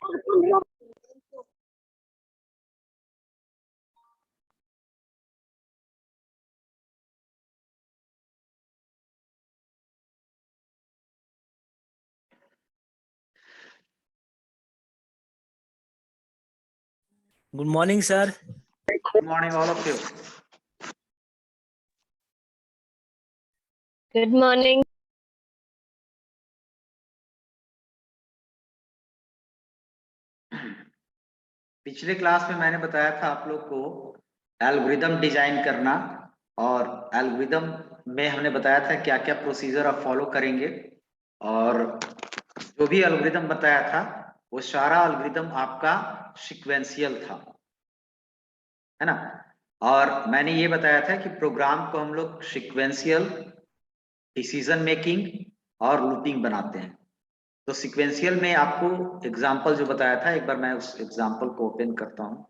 Good morning, sir. Good morning, all of you. Good morning. पिछले class में मैंने बताया था आप लोग को एल्गोरिदम डिजाइन करना, और एल्गोरिदम में हमने बताया था क्या क्या प्रोसीजर आप फॉलो करेंगे, और जो भी एल्गोरिदम बताया था वो सारा एल्गोरिदम आपका सीक्वेंशियल था, है ना। और मैंने ये बताया था कि प्रोग्राम को हम लोग सीक्वेंशियल, डिसीजन मेकिंग और लूपिंग बनाते हैं। तो सीक्वेंशियल में आपको एग्जांपल जो बताया था, एक बार मैं उस एग्जांपल को ओपन करता हूं।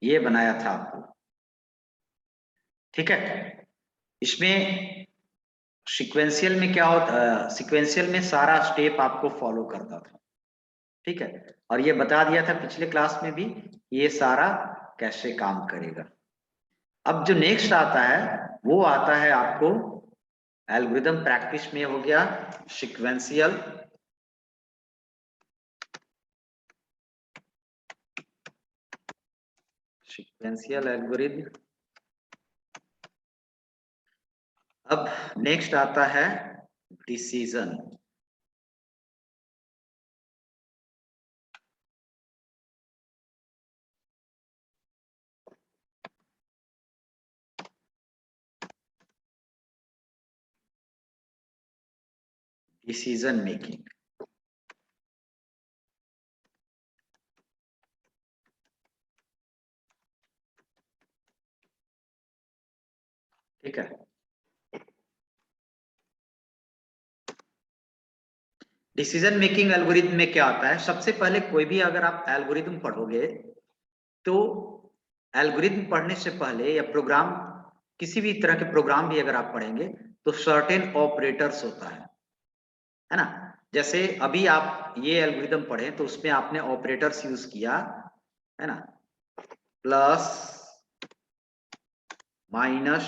ये बनाया था आपको, ठीक है। इसमें सीक्वेंशियल में क्या होता, सीक्वेंशियल में सारा स्टेप आपको फॉलो करता था, ठीक है। और ये बता दिया था पिछले क्लास में भी ये सारा कैसे काम करेगा। अब जो नेक्स्ट आता है वो आता है आपको एल्गोरिदम प्रैक्टिस में हो गया सीक्वेंशियल, एल्गोरिदम। अब नेक्स्ट आता है डिसीजन। डिसीजन मेकिंग, ठीक है। डिसीजन मेकिंग एल्गोरिदम में क्या आता है, सबसे पहले कोई भी अगर आप एल्गोरिदम पढ़ोगे तो एल्गोरिदम पढ़ने से पहले या प्रोग्राम, किसी भी तरह के प्रोग्राम भी अगर आप पढ़ेंगे तो सर्टेन ऑपरेटर्स होता है ना। जैसे अभी आप ये एल्गोरिदम पढ़े तो उसमें आपने ऑपरेटर्स यूज किया, है ना, प्लस माइनस,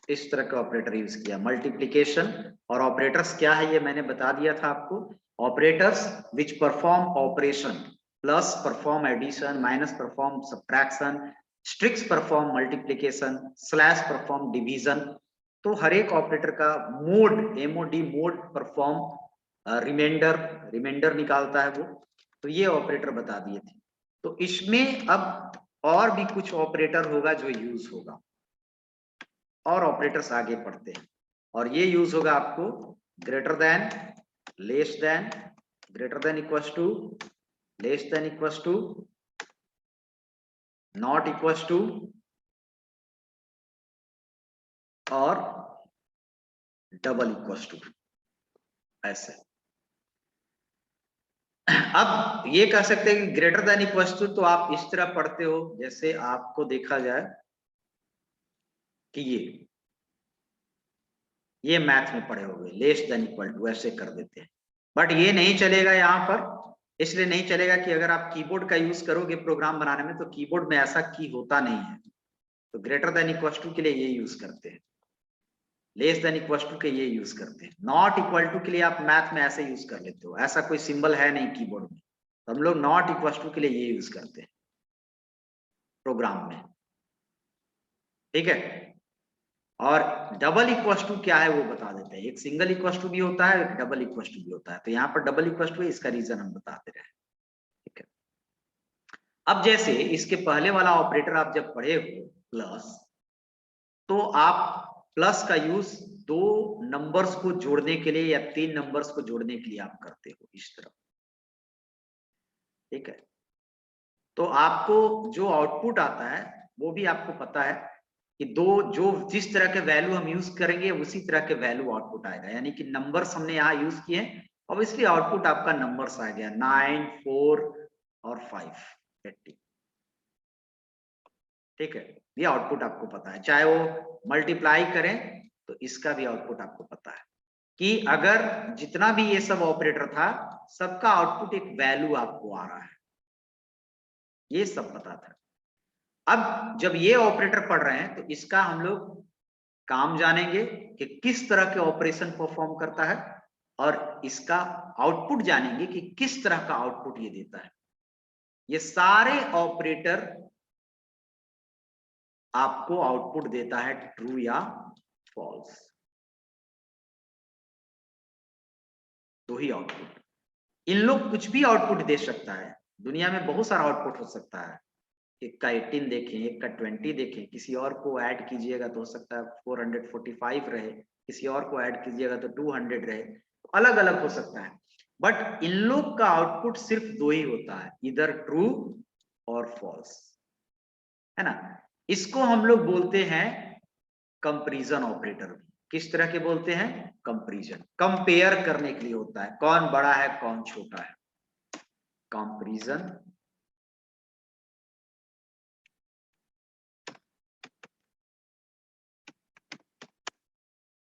इस तरह का ऑपरेटर यूज किया, मल्टीप्लिकेशन। और ऑपरेटर्स क्या है ये मैंने बता दिया था आपको, operators which perform operation, plus perform addition, minus perform subtraction, asterisk perform multiplication, slash perform division. तो हर एक ऑपरेटर का mod, MOD mod perform remainder निकालता है वो। तो ये ऑपरेटर बता दिए थे। तो इसमें अब और भी कुछ ऑपरेटर होगा जो यूज होगा, और ऑपरेटर्स आगे पढ़ते हैं, और ये यूज होगा आपको greater than, less than, greater than equals to, less than equals to, not equals to, और डबल इक्वल्स टू, ऐसे। अब ये कह सकते हैं कि ग्रेटर देन इक्वल्स टू तो आप इस तरह पढ़ते हो, जैसे आपको देखा जाए कि ये मैथ में पढ़े होंगे, लेस देन इक्वल टू ऐसे कर देते हैं। बट ये नहीं चलेगा यहाँ पर, इसलिए नहीं चलेगा कि अगर आप कीबोर्ड का यूज करोगे प्रोग्राम बनाने में तो कीबोर्ड में ऐसा की होता नहीं है। तो ग्रेटर देन इक्वल टू के लिए ये यूज करते हैं, लेस देन इक्वल टू के ये यूज करते हैं, नॉट इक्वल टू के लिए आप मैथ में ऐसे यूज कर लेते हो, ऐसा कोई सिंबल है नहीं कीबोर्ड में, तो हम लोग नॉट इक्वल टू के लिए ये यूज करते हैं प्रोग्राम में, ठीक है। और डबल इक्वल टू क्या है वो बता देते हैं, एक सिंगल इक्वल टू भी होता है, एक डबल इक्वल टू भी होता है। तो यहाँ पर डबल इक्वल टू है, इसका रीजन हम बताते रहे, ठीक है। अब जैसे इसके पहले वाला ऑपरेटर आप जब पढ़े हो प्लस, तो आप प्लस का यूज 2 नंबर्स को जोड़ने के लिए या 3 नंबर्स को जोड़ने के लिए आप करते हो इस तरह, ठीक है। तो आपको जो आउटपुट आता है वो भी आपको पता है कि जिस तरह के वैल्यू हम यूज करेंगे उसी तरह के वैल्यू आउटपुट आएगा, यानी कि नंबर्स हमने यहाँ यूज किए हैं, अब इसलिए आउटपुट आपका नंबर्स आ गया 9, 4 और 5, 80, ठीक है। ये आउटपुट आपको पता है, चाहे वो मल्टीप्लाई करें तो इसका भी आउटपुट आपको पता है कि अगर जितना भी ये सब ऑपरेटर था सबका आउटपुट एक वैल्यू आपको आ रहा है, ये सब पता था। अब जब ये ऑपरेटर पढ़ रहे हैं तो इसका हम लोग काम जानेंगे कि किस तरह के ऑपरेशन परफॉर्म करता है, और इसका आउटपुट जानेंगे कि किस तरह का आउटपुट ये देता है। ये सारे ऑपरेटर आपको आउटपुट देता है ट्रू या फॉल्स, दो ही आउटपुट। इन लोग कुछ भी आउटपुट दे सकता है, दुनिया में बहुत सारा आउटपुट हो सकता है, एक का 18 देखें, एक का 20 देखें, किसी और को ऐड कीजिएगा तो हो सकता है 445 रहे, किसी और को ऐड कीजिएगा तो 200 रहे, अलग अलग हो सकता है। बट इन लोग का आउटपुट सिर्फ 2 ही होता है, इधर ट्रू और फॉल्स, है ना। इसको हम लोग बोलते हैं कंपैरिजन ऑपरेटर। किस तरह के बोलते हैं? कंपैरिजन, कंपेयर करने के लिए होता है, कौन बड़ा है कौन छोटा है, कंपैरिजन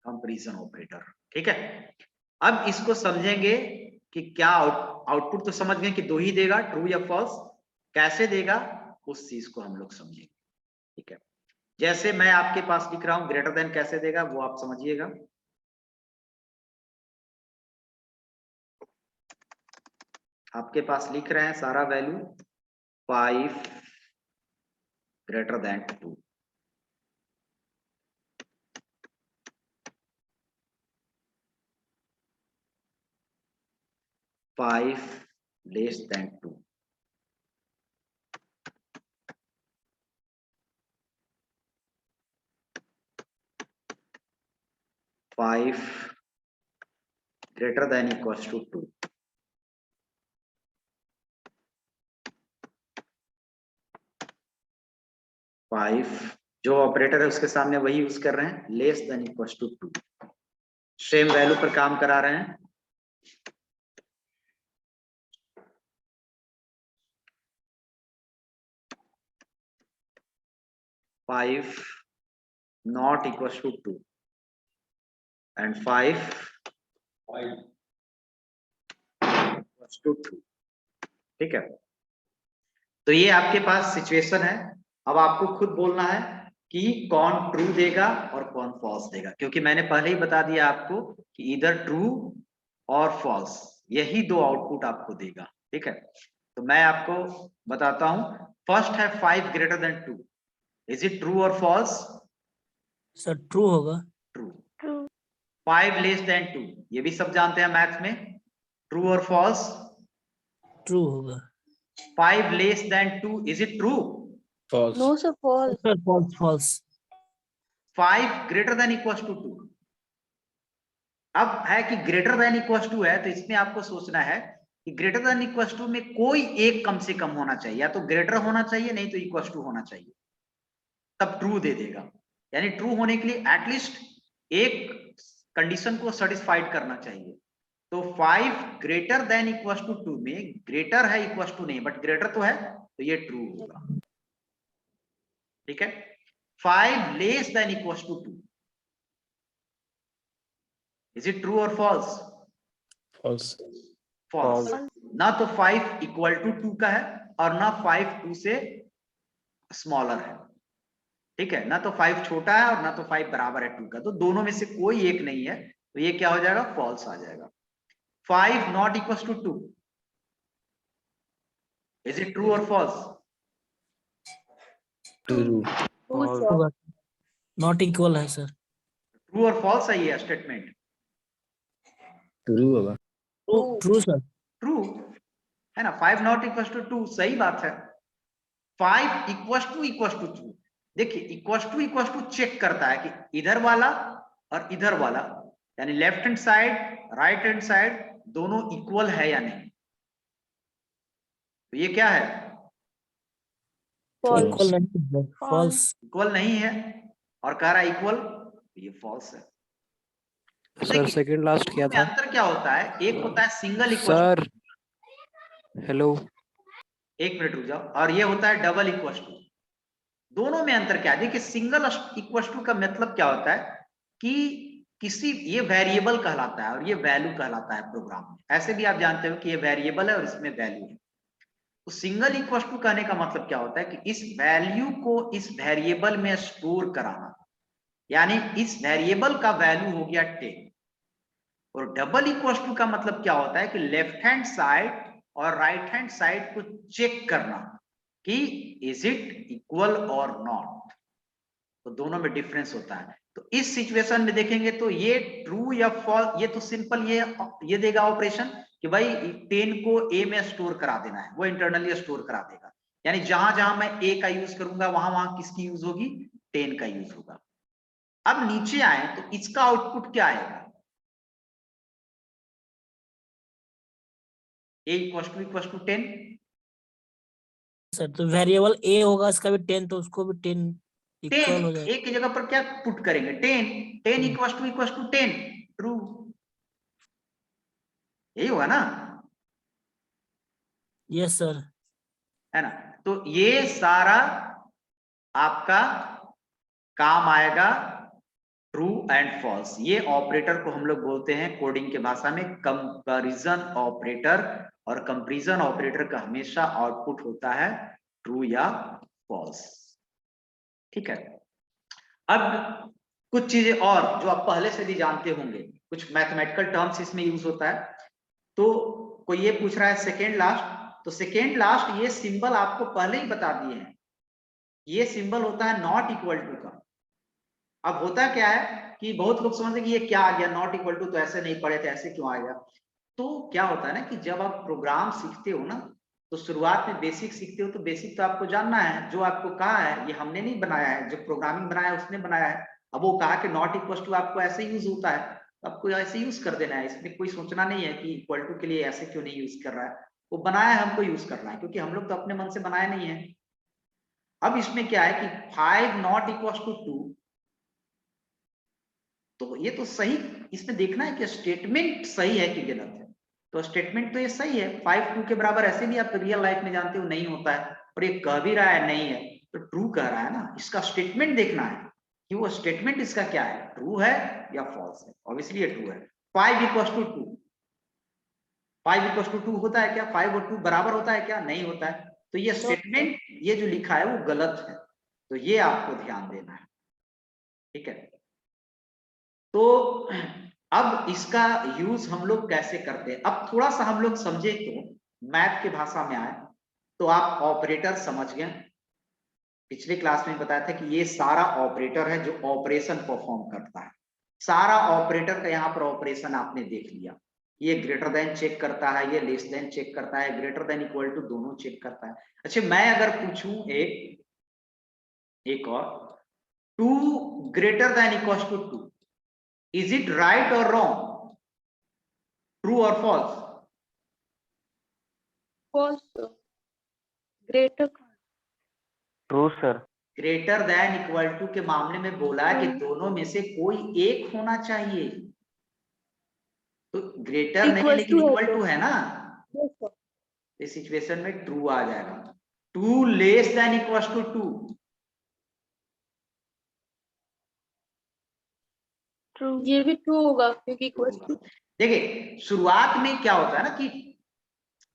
कंपैरिजन ऑपरेटर, ठीक है। अब इसको समझेंगे कि क्या आउटपुट तो समझ गए कि 2 ही देगा, ट्रू या फॉल्स, कैसे देगा उस चीज को हम लोग समझेंगे, ठीक है। जैसे मैं आपके पास लिख रहा हूं ग्रेटर देन कैसे देगा वो आप समझिएगा। आपके पास लिख रहे हैं सारा value 5 greater then 2, 5 less than 2, 5 greater than equals to 2, 5 जो ऑपरेटर है उसके सामने वही यूज कर रहे हैं, less than equals to 2, same value पर काम करा रहे हैं। Five not equals to 2 and 5 equals to 2, ठीक है। तो ये आपके पास सिचुएशन है। अब आपको खुद बोलना है कि कौन ट्रू देगा और कौन फॉल्स देगा, क्योंकि मैंने पहले ही बता दिया आपको कि इधर ट्रू और फॉल्स यही 2 आउटपुट आपको देगा, ठीक है। तो मैं आपको बताता हूं, फर्स्ट है 5 greater then 2, is it true और फॉल्स? सर ट्रू होगा। ट्रू। 5 लेस देन 2, ये भी सब जानते हैं मैथ्स में, ट्रू और फॉल्स? ट्रू होगा। 5 less than 2, is it true? False. No, sir, false. Sir false false. 5 greater than equals to 2। अब है कि ग्रेटर देन इक्वल्स टू है, तो इसमें आपको सोचना है कि ग्रेटर देन इक्वल्स टू में कोई एक कम से कम होना चाहिए, या तो ग्रेटर होना चाहिए नहीं तो इक्वल्स टू होना चाहिए, तब ट्रू दे देगा। यानी ट्रू होने के लिए एटलीस्ट एक कंडीशन को सेटिस्फाइड करना चाहिए। तो 5 ग्रेटर देन इक्वल्स टू 2 में ग्रेटर है इक्वल्स टू नहीं, बट ग्रेटर तो है, तो ये ट्रू होगा, ठीक है। 5 less than equals to 2, is it true और फॉल्स? False. फॉल्स। ना तो 5 इक्वल टू 2 का है और ना 5 2 से स्मॉलर है, ठीक है। ना तो 5 छोटा है और ना तो 5 बराबर है 2 का, तो दोनों में से कोई एक नहीं है, तो ये क्या हो जाएगा? फॉल्स आ जाएगा। 5 not equal to 2, is it true और false? True. True, sir. Not equal है सर। ट्रू और फॉल्स है ये स्टेटमेंट? True होगा। True sir. ट्रू है ना, 5 नॉट इक्वल टू 2 सही बात है, 5 इक्वल टू 2। देखिए इक्वल टू चेक करता है कि इधर वाला और इधर वाला यानी left hand side right hand side दोनों इक्वल है या नहीं। तो ये क्या है? False. इक्वल नहीं है, फॉल्स। इक्वल नहीं है और कह रहा है इक्वल, ये फॉल्स है। तो सर देखिए सेकंड लास्ट क्या दोनों में था? अंतर क्या होता है? एक होता है सिंगल इक्वल, सर हेलो, एक मिनट रुक जाओ, और ये होता है डबल इक्वल टू। दोनों में अंतर क्या है? देखिए सिंगल इक्वल टू का मतलब क्या होता है कि किसी, ये वेरिएबल कहलाता है और ये वैल्यू कहलाता है प्रोग्राम में। ऐसे भी आप जानते हो कि ये वेरिएबल है और इसमें वैल्यू है। तो सिंगल इक्वल टू कहने का मतलब क्या होता है कि इस वैल्यू को इस वेरिएबल में स्टोर कराना, यानी इस वेरिएबल का वैल्यू हो गया 10। और डबल इक्वल टू का मतलब क्या होता है कि लेफ्ट हैंड साइड और राइट हैंड साइड को चेक करना कि इज इट इक्वल और नॉट। तो दोनों में डिफरेंस होता है। तो इस सिचुएशन में देखेंगे तो ये ट्रू या फॉल्स, ये तो सिंपल ये देगा ऑपरेशन कि भाई 10 को ए में स्टोर करा देना है, वो इंटरनली स्टोर करा देगा। यानी जहां जहां मैं ए का यूज करूंगा वहां वहां किसकी यूज होगी? 10 का यूज होगा। अब नीचे आए तो इसका आउटपुट क्या आएगा? ए इक्वल टू 10। सर तो वेरिएबल ए होगा, इसका भी 10, तो उसको भी 10 इक्वल हो 10 जाएगा। ए की जगह पर क्या पुट करेंगे? 10। 10 इक्वल टू 10, ट्रू। यही होगा ना? Yes sir. है ना? तो ये सारा आपका काम आएगा ट्रू एंड फॉल्स। ये ऑपरेटर को हम लोग बोलते हैं कोडिंग के भाषा में कंपैरिजन ऑपरेटर, और कंपैरिजन ऑपरेटर का हमेशा आउटपुट होता है ट्रू या फॉल्स। ठीक है। अब कुछ चीजें और जो आप पहले से भी जानते होंगे, कुछ मैथमेटिकल टर्म्स इसमें यूज होता है। तो कोई ये पूछ रहा है सेकेंड लास्ट, तो सेकेंड लास्ट ये सिंबल आपको पहले ही बता दिए हैं। ये सिंबल होता है नॉट इक्वल टू का। अब होता क्या है कि बहुत लोग समझते हैं कि ये क्या आ गया, नॉट इक्वल टू तो ऐसे नहीं पढ़े थे, ऐसे क्यों आ गया? तो क्या होता है ना कि जब आप प्रोग्राम सीखते हो ना, तो शुरुआत में बेसिक सीखते हो, तो बेसिक तो आपको जानना है। जो आपको कहा है ये हमने नहीं बनाया है, जो प्रोग्रामिंग बनाया है उसने बनाया है। अब वो कहा कि नॉट इक्वल टू आपको ऐसे यूज होता है, तो आपको ऐसे यूज कर देना है। इसमें कोई सोचना नहीं है कि इक्वल टू के लिए ऐसे क्यों नहीं यूज कर रहा है। वो बनाया है, हमको यूज करना है, क्योंकि हम लोग तो अपने मन से बनाया नहीं है। अब इसमें क्या है कि 5 नॉट इक्वल टू 2, तो ये तो सही, इसमें देखना है कि स्टेटमेंट सही है कि गलत है। तो स्टेटमेंट तो ये सही है, 5 2 के बराबर ऐसे भी आप रियल लाइफ में जानते हो नहीं होता है, और ये कह भी रहा है नहीं है, तो ट्रू कह रहा है ना। इसका स्टेटमेंट देखना है कि वो स्टेटमेंट इसका क्या है, ट्रू है या फॉल्स है। ऑब्वियसली ये ट्रू है। 5 इक्वल टू 2, 5 इक्वल टू 2 होता है क्या? 5 और 2 बराबर होता है क्या? नहीं होता है। तो ये स्टेटमेंट ये जो लिखा है वो गलत है, तो ये आपको ध्यान देना है। ठीक है। तो अब इसका यूज हम लोग कैसे करते हैं, अब थोड़ा सा हम लोग समझे तो मैथ के भाषा में आए तो आप ऑपरेटर समझ गए। पिछले क्लास में बताया था कि ये सारा ऑपरेटर है जो ऑपरेशन परफॉर्म करता है। सारा ऑपरेटर का यहाँ पर ऑपरेशन आपने देख लिया। ये ग्रेटर देन चेक करता है, ये लेस देन चेक करता है, ग्रेटर देन इक्वल टू दोनों चेक करता है। अच्छा मैं अगर पूछूं एक और, 2 greater than equal to 2, is it right or wrong, true or false? false, greater, true sir. Greater than equal to के मामले में बोला है कि दोनों में से कोई एक होना चाहिए। तो ग्रेटर नहीं Equal लेकिन to है इक्वल तो। टू है ना, yes sir, इस सिचुएशन में ट्रू आ जाएगा। 2 less than equal to 2, true, ये भी true होगा क्योंकि equals to। देखिए शुरुआत में क्या होता है ना कि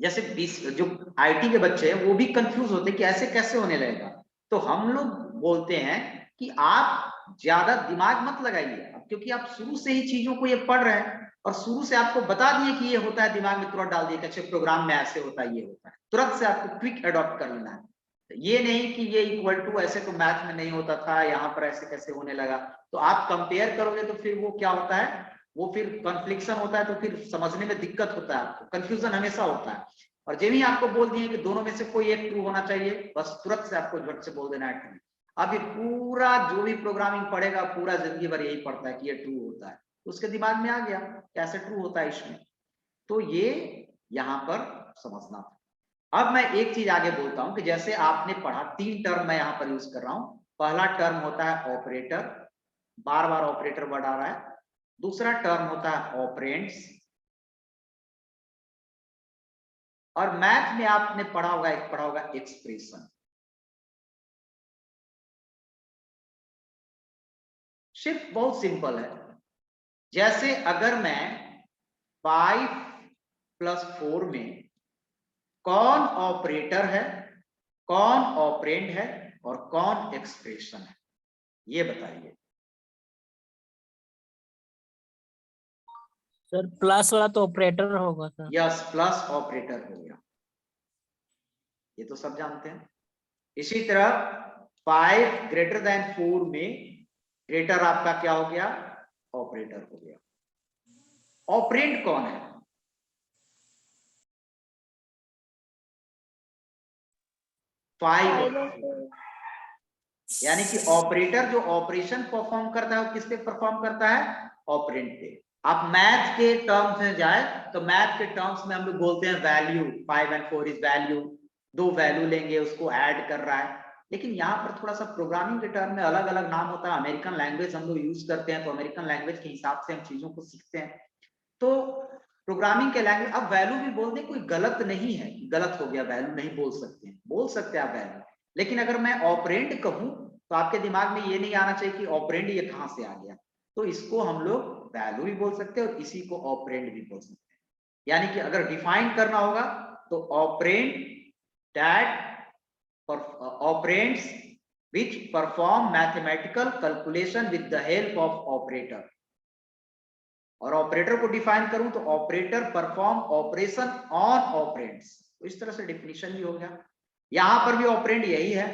जैसे 20 जो आईटी के बच्चे हैं वो भी कंफ्यूज होते हैं कि ऐसे कैसे होने लगेगा। तो हम लोग बोलते हैं कि आप ज्यादा दिमाग मत लगाइए, क्योंकि आप शुरू से ही चीजों को ये पढ़ रहे हैं और शुरू से आपको बता दिए कि ये होता है, दिमाग में तुरंत डाल दिए कि अच्छे प्रोग्राम में ऐसे होता है, ये होता है, तुरंत से आपको क्विक अडॉप्ट कर लेना है। ये नहीं कि ये इक्वल टू ऐसे तो मैथ में नहीं होता था, यहाँ पर ऐसे कैसे होने लगा। तो आप कंपेयर करोगे तो फिर वो क्या होता है, वो फिर कॉन्फ्लिक्शन होता है, तो फिर समझने में दिक्कत होता है, आपको कंफ्यूजन हमेशा होता है। और जब ही आपको बोल दिए कि दोनों में से कोई एक ट्रू होना चाहिए, बस तुरंत से आपको झट से बोल देना है ट्रू। अब ये पूरा जो भी प्रोग्रामिंग पढ़ेगा पूरा जिंदगी भर यही पढ़ता है कि ये ट्रू होता है, उसके दिमाग में आ गया कैसे ट्रू होता है इसमें। तो ये यहाँ पर समझना था। अब मैं एक चीज आगे बोलता हूं कि जैसे आपने पढ़ा, 3 टर्म मैं यहाँ पर यूज कर रहा हूं। पहला टर्म होता है ऑपरेटर, बार बार ऑपरेटर वर्ड आ रहा है। दूसरा टर्म होता है ऑपरेंड्स, और मैथ में आपने पढ़ा होगा एक्सप्रेशन। सिर्फ बहुत सिंपल है, जैसे अगर मैं 5 + 4 में कौन ऑपरेटर है, कौन ऑपरेंड है और कौन एक्सप्रेशन है, ये बताइए। सर प्लस वाला तो ऑपरेटर होगा सर। यस, प्लस ऑपरेटर हो गया, ये तो सब जानते हैं। इसी तरह 5 > 4 में ग्रेटर आपका क्या हो गया, ऑपरेटर हो गया। ऑपरेंड कौन है, फाइव, यानी कि ऑपरेटर जो ऑपरेशन परफॉर्म करता है वो किस पे परफॉर्म करता है, ऑपरेंड पे। आप मैथ के टर्म्स में जाए तो मैथ के टर्म्स में हम लोग बोलते हैं वैल्यू, 5 और 4 इज वैल्यू, 2 वैल्यू लेंगे उसको ऐड कर रहा है। लेकिन यहाँ पर थोड़ा सा प्रोग्रामिंग के टर्म में अलग अलग नाम होता है। अमेरिकन लैंग्वेज हम लोग यूज करते हैं तो अमेरिकन लैंग्वेज के हिसाब से हम चीजों को सीखते हैं। तो प्रोग्रामिंग के लैंग्वेज, अब वैल्यू भी बोलते कोई गलत नहीं है, गलत हो गया वैल्यू नहीं बोल सकते हैं, बोल सकते हैं आप वैल्यू। लेकिन अगर मैं ऑपरेंड कहूं तो आपके दिमाग में ये नहीं आना चाहिए कि ऑपरेंड ये कहां से आ गया। तो इसको हम लोग वैल्यू भी बोल सकते हैं और इसी को ऑपरेंड भी बोल सकते हैं। यानी कि अगर डिफाइन करना होगा तो operand that operands which perform mathematical calculation with the help of operator। और ऑपरेटर को डिफाइन करूं तो operator perform operation on operands. तो इस तरह से डिफिनीशन भी हो गया। यहां पर भी ऑपरेंड यही है।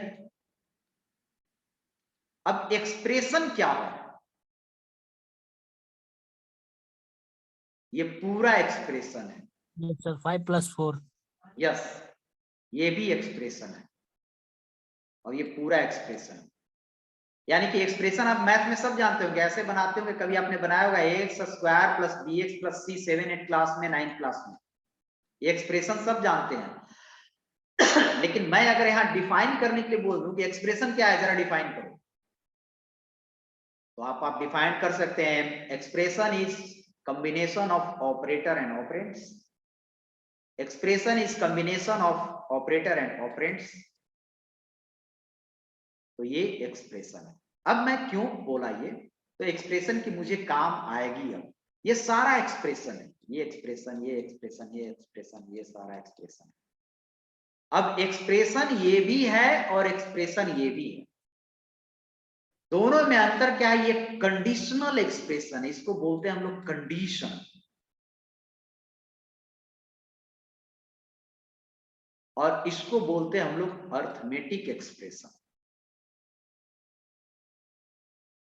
अब एक्सप्रेशन क्या है, ये पूरा एक्सप्रेशन है। Yes sir, 5 + 4। यस, ये भी एक्सप्रेशन है और ये पूरा एक्सप्रेशन है। यानी कि एक्सप्रेशन आप मैथ में सब जानते होंगे, ऐसे बनाते होंगे, कभी आपने बनाया होगा ax² + bx + c 7 8 क्लास में, 9 क्लास में, ये एक्सप्रेशन सब जानते हैं। लेकिन मैं अगर यहाँ डिफाइन करने के लिए बोल दूं कि एक्सप्रेशन क्या है, जरा डिफाइन करो, तो आप डिफाइन कर सकते हैं। Expression is combination of operator and operands. Expression is combination of operator and operands. तो ये एक्सप्रेशन है। अब मैं क्यों बोला ये, तो एक्सप्रेशन की मुझे काम आएगी। अब ये सारा एक्सप्रेशन है, ये एक्सप्रेशन, ये एक्सप्रेशन, ये एक्सप्रेशन, ये सारा एक्सप्रेशन है। अब एक्सप्रेशन ये भी है और एक्सप्रेशन ये भी है, दोनों में अंतर क्या है, ये कंडीशनल एक्सप्रेशन है, इसको बोलते हैं हम लोग कंडीशन, और इसको बोलते हैं हम लोग अर्थमेटिक एक्सप्रेशन।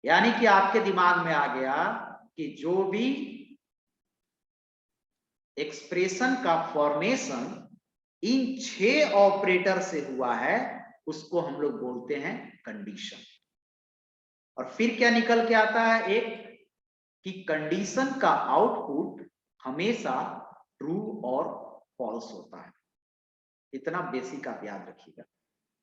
यानी कि आपके दिमाग में आ गया कि जो भी एक्सप्रेशन का फॉर्मेशन इन 6 ऑपरेटर से हुआ है उसको हम लोग बोलते हैं कंडीशन। और फिर क्या निकल के आता है, एक कि कंडीशन का आउटपुट हमेशा ट्रू और फॉल्स होता है। इतना बेसिक आप याद रखिएगा।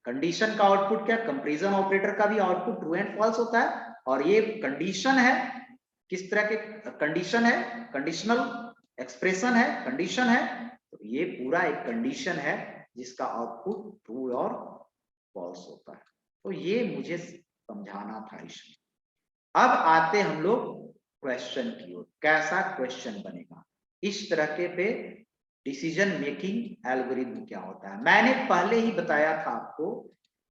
कंडीशन का आउटपुट क्या, कंपैरिजन ऑपरेटर का भी आउटपुट ट्रू एंड फॉल्स होता है। और ये कंडीशन है, किस तरह के कंडीशन है, कंडीशनल एक्सप्रेशन है, कंडीशन है। तो ये पूरा एक कंडीशन है जिसका आउटपुट ट्रू और फॉल्स होता है। तो ये मुझे समझाना था इसमें। अब आते हम लोग क्वेश्चन की ओर। कैसा क्वेश्चन बनेगा, इस तरह के पे डिसीजन मेकिंग एल्गोरिथम क्या होता है। मैंने पहले ही बताया था आपको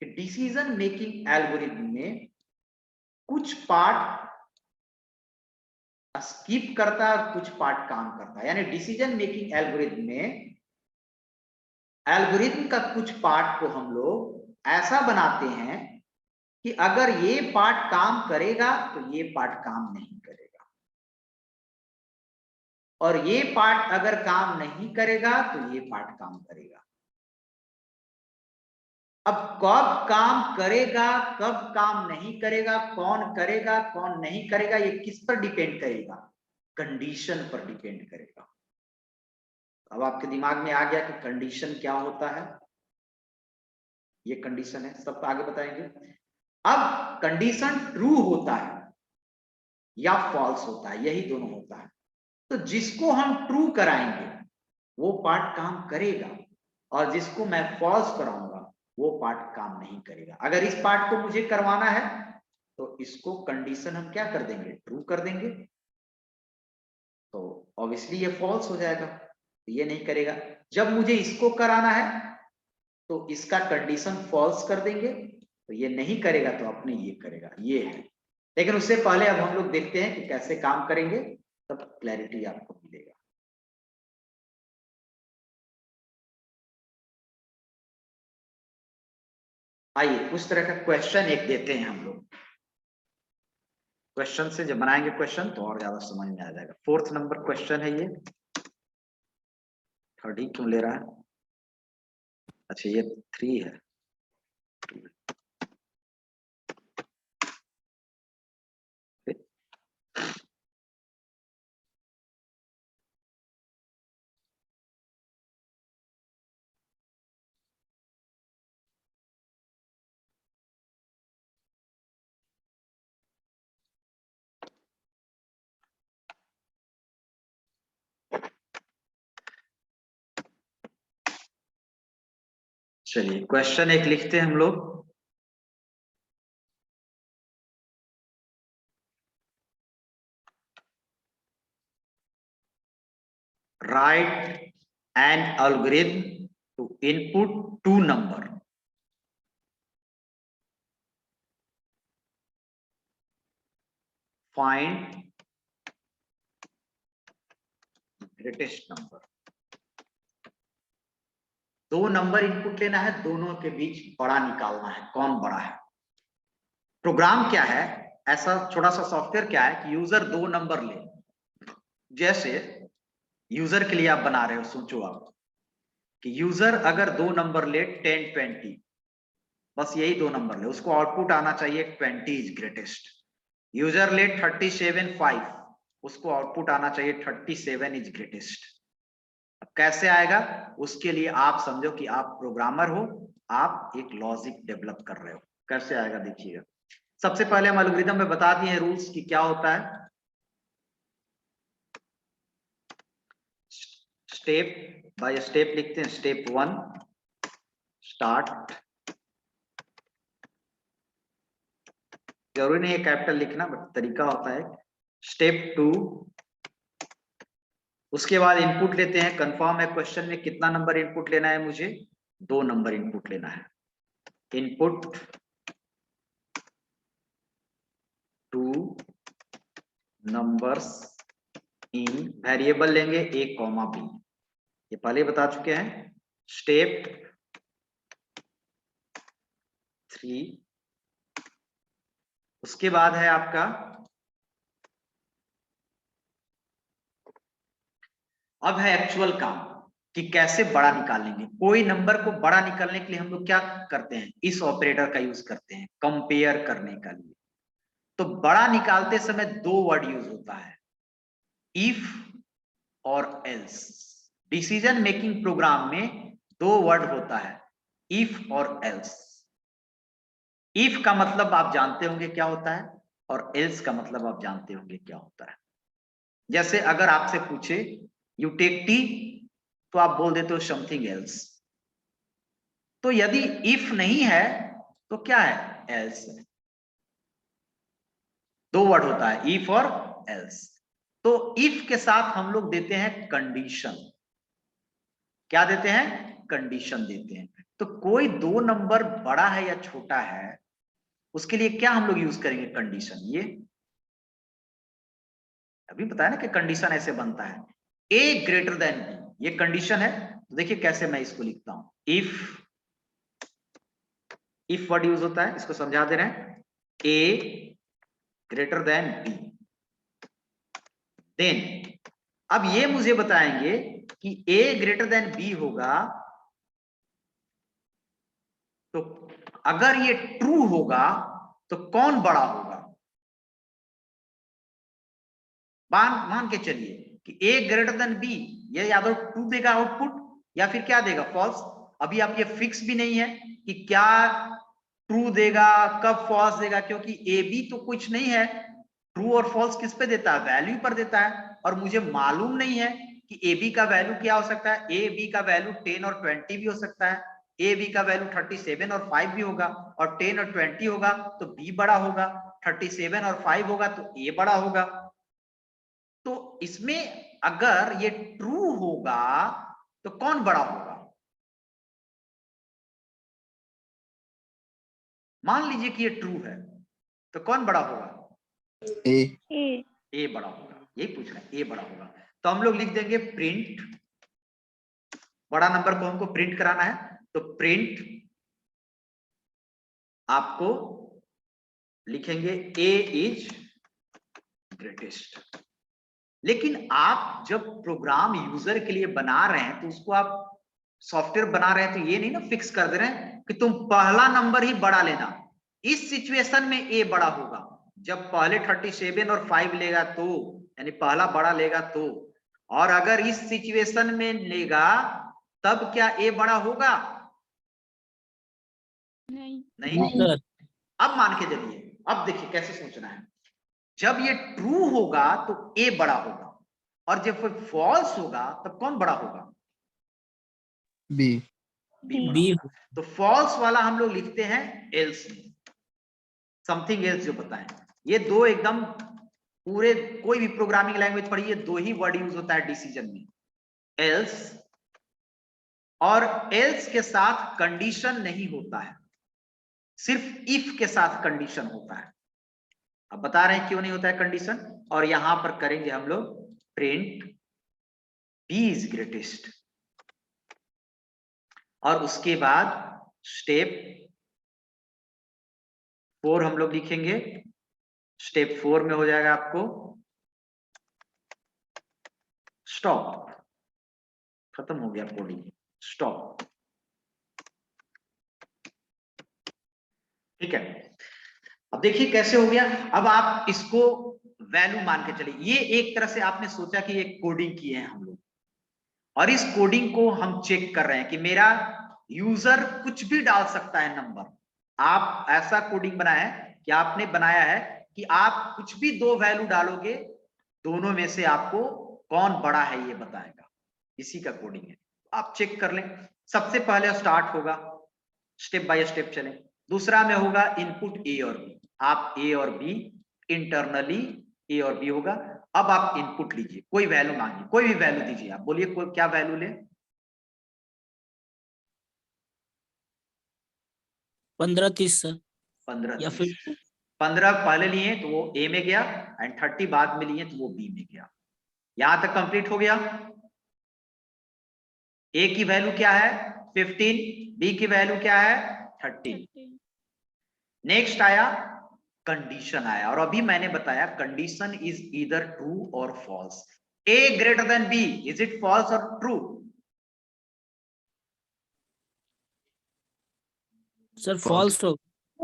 कि डिसीजन मेकिंग एल्गोरिथम में कुछ पार्ट स्किप करता है और कुछ पार्ट काम करता है। यानी डिसीजन मेकिंग एल्गोरिथम में एल्गोरिथम का कुछ पार्ट को हम लोग ऐसा बनाते हैं कि अगर ये पार्ट काम करेगा तो ये पार्ट काम नहीं करेगा। और ये पार्ट अगर काम नहीं करेगा तो ये पार्ट काम करेगा। अब कब काम करेगा, कब काम नहीं करेगा, कौन नहीं करेगा, ये किस पर डिपेंड करेगा? कंडीशन पर डिपेंड करेगा। अब आपके दिमाग में आ गया कि कंडीशन क्या होता है, ये कंडीशन है, सब आगे बताएंगे। अब कंडीशन ट्रू होता है या फॉल्स होता है, यही दोनों होता है। तो जिसको हम ट्रू कराएंगे वो पार्ट काम करेगा, और जिसको मैं फॉल्स कराऊंगा वो पार्ट काम नहीं करेगा। अगर इस पार्ट को मुझे करवाना है तो इसको कंडीशन हम क्या कर देंगे, ट्रू कर देंगे, तो ऑब्वियसली ये फॉल्स हो जाएगा, तो ये नहीं करेगा। जब मुझे इसको कराना है तो इसका कंडीशन फॉल्स कर देंगे, तो ये नहीं करेगा, तो अपने ये करेगा, ये है। लेकिन उससे पहले अब हम लोग देखते हैं कि कैसे काम करेंगे, तब क्लैरिटी आपको मिलेगा। आइए उस तरह का क्वेश्चन एक देते हैं हम लोग। क्वेश्चन से जब बनाएंगे क्वेश्चन तो और ज्यादा समझ में आ जाएगा। 4th नंबर क्वेश्चन है ये। 3rd ही क्यों ले रहा है? अच्छा ये 3 है। चलिए क्वेश्चन एक लिखते हैं हम लोग। Write an algorithm to input 2 number. Find greatest number. 2 number input लेना है, दोनों के बीच बड़ा निकालना है, कौन बड़ा है। प्रोग्राम क्या है, ऐसा छोटा सा सॉफ्टवेयर क्या है कि यूजर 2 नंबर ले। जैसे यूजर के लिए आप बना रहे हो, सोचो आप कि यूजर अगर 2 नंबर ले 10 20, बस यही 2 नंबर ले, उसको आउटपुट आना चाहिए 20 इज ग्रेटेस्ट। यूजर ले 37 5, उसको आउटपुट आना चाहिए 37 इज ग्रेटेस्ट। अब कैसे आएगा, उसके लिए आप समझो कि आप प्रोग्रामर हो, आप एक लॉजिक डेवलप कर रहे हो। कैसे आएगा देखिएगा। सबसे पहले हम एल्गोरिथम में बता दिए रूल्स कि क्या होता है। स्टेप बाय स्टेप लिखते हैं। स्टेप 1 स्टार्ट, जरूरी नहीं है कैपिटल लिखना, बट तरीका होता है। स्टेप 2, उसके बाद इनपुट लेते हैं। कंफर्म है क्वेश्चन में कितना नंबर इनपुट लेना है, मुझे 2 नंबर इनपुट लेना है। इनपुट 2 नंबर्स इन वेरिएबल लेंगे a, b, ये पहले बता चुके हैं। स्टेप 3, उसके बाद है आपका अब है एक्चुअल काम कि कैसे बड़ा निकालेंगे। कोई नंबर को बड़ा निकालने के लिए हम लोग क्या करते हैं, इस ऑपरेटर का यूज करते हैं कंपेयर करने का लिए। तो बड़ा निकालते समय 2 वर्ड यूज होता है, इफ और एल्स। डिसीजन मेकिंग प्रोग्राम में 2 वर्ड होता है, इफ और एल्स। इफ का मतलब आप जानते होंगे क्या होता है, और एल्स का मतलब आप जानते होंगे क्या होता है। जैसे अगर आपसे पूछे यू टेक टी, तो आप बोल देते हो समथिंग एल्स। तो यदि इफ नहीं है तो क्या है, एल्स है। 2 वर्ड होता है, इफ और एल्स। तो इफ के साथ हम लोग देते हैं कंडीशन। क्या देते हैं, कंडीशन देते हैं। तो कोई 2 नंबर बड़ा है या छोटा है, उसके लिए क्या हम लोग यूज करेंगे, कंडीशन। ये अभी बताया ना कि कंडीशन ऐसे बनता है, a ग्रेटर देन b, ये कंडीशन है। तो देखिए कैसे मैं इसको लिखता हूं। इफ वर्ड यूज होता है, इसको समझा दे रहे हैं। a greater than b, then अब ये मुझे बताएंगे कि a ग्रेटर देन b होगा, तो अगर ये ट्रू होगा तो कौन बड़ा होगा? मान के चलिए कि a ग्रेटर देन b, ये या तो ट्रू देगा आउटपुट या फिर क्या देगा, फॉल्स। अभी आप ये फिक्स भी नहीं है कि क्या ट्रू देगा कब फॉल्स देगा, क्योंकि ए बी तो कुछ नहीं है। ट्रू और फॉल्स किस पे देता है? वैल्यू पर देता है, और मुझे मालूम नहीं है कि ए बी का वैल्यू क्या हो सकता है। ए बी का वैल्यू 10 और 20 भी हो सकता है, ए बी का वैल्यू 37 और 5 भी होगा, और 10 और 20 होगा तो बी बड़ा होगा, 37 और 5 होगा तो ए बड़ा होगा। तो इसमें अगर ये ट्रू होगा तो कौन बड़ा होगा? मान लीजिए कि ये ट्रू है, तो कौन बड़ा होगा? A. ए बड़ा होगा, यही पूछ रहे हैं, ए बड़ा होगा। तो हम लोग लिख देंगे प्रिंट, बड़ा नंबर को हमको प्रिंट कराना है, तो प्रिंट आपको लिखेंगे ए इज ग्रेटेस्ट। लेकिन आप जब प्रोग्राम यूजर के लिए बना रहे हैं तो उसको आप सॉफ्टवेयर बना रहे हैं तो ये नहीं ना फिक्स कर दे रहे हैं कि तुम पहला नंबर ही बड़ा लेना। इस सिचुएशन में ए बड़ा होगा जब पहले 37 और 5 लेगा तो, यानी पहला बड़ा लेगा तो। और अगर इस सिचुएशन में लेगा तब क्या ए बड़ा होगा? नहीं। सर अब मान के चलिए, अब देखिए कैसे सोचना है। जब ये ट्रू होगा तो ए बड़ा होगा, और जब फॉल्स होगा तब कौन बड़ा होगा? B. बी बड़ा बी होगा। तो फॉल्स वाला हम लोग लिखते हैं एल्स में, समथिंग एल्स जो बताएं। ये दो एकदम पूरे कोई भी प्रोग्रामिंग लैंग्वेज पढ़िए, दो ही वर्ड यूज होता है डिसीजन में, एल्स, और एल्स के साथ कंडीशन नहीं होता है, सिर्फ इफ के साथ कंडीशन होता है। अब बता रहे हैं क्यों नहीं होता है कंडीशन, और यहां पर करेंगे हम लोग प्रिंट बी इज ग्रेटेस्ट, और उसके बाद स्टेप 4 हम लोग लिखेंगे। स्टेप 4 में हो जाएगा आपको स्टॉप, खत्म हो गया कोडिंग, स्टॉप। ठीक है, अब देखिए कैसे हो गया। अब आप इसको वैल्यू मान के चलिए, ये एक तरह से आपने सोचा कि ये कोडिंग किए हैं हम लोग, और इस कोडिंग को हम चेक कर रहे हैं कि मेरा यूजर कुछ भी डाल सकता है नंबर। आप ऐसा कोडिंग बनाया है कि आपने बनाया है कि आप कुछ भी दो वैल्यू डालोगे, दोनों में से आपको कौन बड़ा है ये बताएगा, इसी का कोडिंग है। आप चेक कर लें। सबसे पहले स्टार्ट होगा, स्टेप बाय स्टेप चलें। दूसरा में होगा इनपुट ए और बी, आप ए और बी इंटरनली ए और बी होगा। अब आप इनपुट लीजिए, कोई वैल्यू मांगिए, कोई भी वैल्यू दीजिए, आप बोलिए कोई क्या वैल्यू ले। 15 30 सर, 15 या 30। फिर 15 पहले लिए तो वो ए में गया, एंड 30 बाद में लिए तो वो बी में गया। यहां तक कंप्लीट हो गया। ए की वैल्यू क्या है 15, बी की वैल्यू क्या है 30। नेक्स्ट आया कंडीशन आया, और अभी मैंने बताया कंडीशन इज ईदर ट्रू और false. A greater than B, is it false और ट्रू? सर फॉल्स हो।